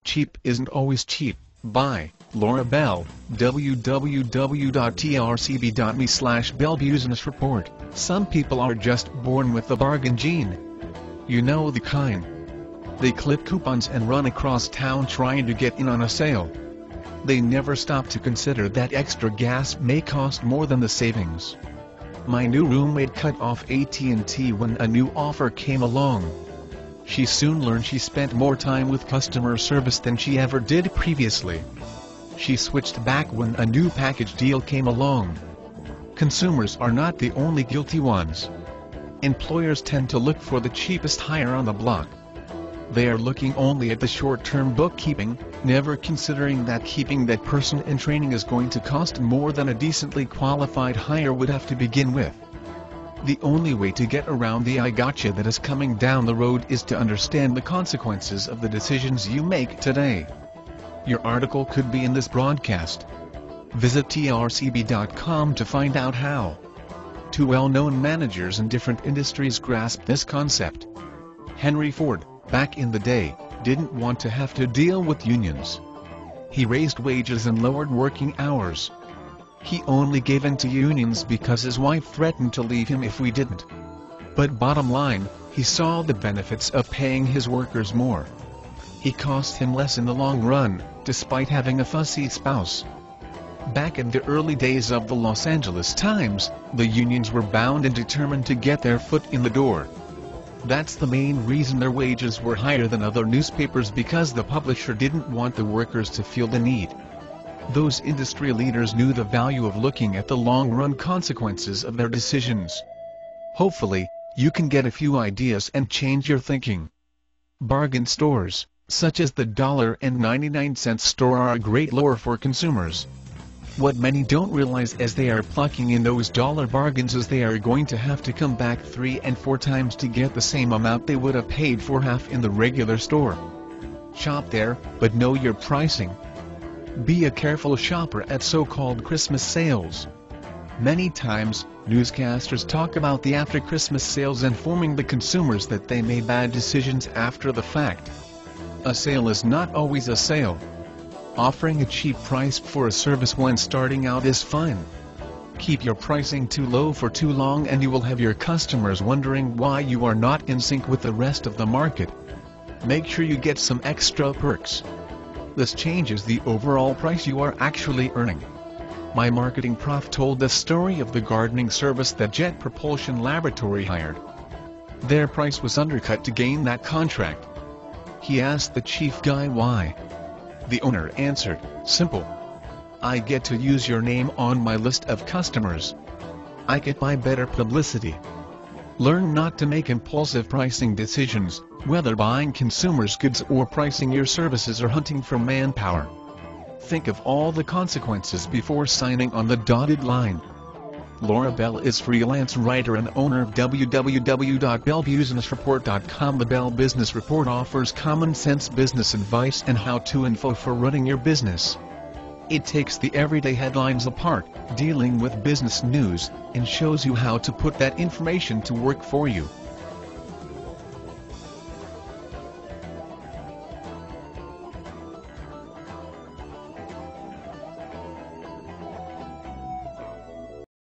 Cheap isn't always cheap, by Laura Bell, www.trcb.me/bellbusinessreport. Some people are just born with the bargain gene. You know the kind. They clip coupons and run across town trying to get in on a sale. They never stop to consider that extra gas may cost more than the savings. My new roommate cut off AT&T when a new offer came along. She soon learned she spent more time with customer service than she ever did previously. She switched back when a new package deal came along. Consumers are not the only guilty ones. Employers tend to look for the cheapest hire on the block. They are looking only at the short-term bookkeeping, never considering that keeping that person in training is going to cost more than a decently qualified hire would have to begin with. The only way to get around the "I gotcha" that is coming down the road is to understand the consequences of the decisions you make today. Your article could be in this broadcast. Visit trcb.com to find out how. Two well-known managers in different industries grasped this concept. Henry Ford, back in the day, didn't want to have to deal with unions. He raised wages and lowered working hours. He only gave in to unions because his wife threatened to leave him if we didn't. But bottom line, he saw the benefits of paying his workers more. He cost him less in the long run, despite having a fussy spouse. Back in the early days of the Los Angeles Times, the unions were bound and determined to get their foot in the door. That's the main reason their wages were higher than other newspapers, because the publisher didn't want the workers to feel the need. Those industry leaders knew the value of looking at the long-run consequences of their decisions. Hopefully, you can get a few ideas and change your thinking. Bargain stores, such as the $1.99 store, are a great lure for consumers. What many don't realize as they are plucking in those dollar bargains is they are going to have to come back 3 and 4 times to get the same amount they would have paid for half in the regular store. Shop there, but know your pricing. Be a careful shopper at so-called Christmas sales. Many times, newscasters talk about the after-Christmas sales, informing the consumers that they made bad decisions after the fact. A sale is not always a sale. Offering a cheap price for a service when starting out is fine. Keep your pricing too low for too long and you will have your customers wondering why you are not in sync with the rest of the market. Make sure you get some extra perks. This changes the overall price you are actually earning. My marketing prof told the story of the gardening service that Jet Propulsion Laboratory hired. Their price was undercut to gain that contract. He asked the chief guy why. The owner answered, "Simple. I get to use your name on my list of customers. I get buy better publicity." Learn not to make impulsive pricing decisions, whether buying consumers' goods or pricing your services or hunting for manpower. Think of all the consequences before signing on the dotted line. Laura Bell is freelance writer and owner of www.bellbusinessreport.com. The Bell Business Report offers common-sense business advice and how-to info for running your business. It takes the everyday headlines apart, dealing with business news, and shows you how to put that information to work for you.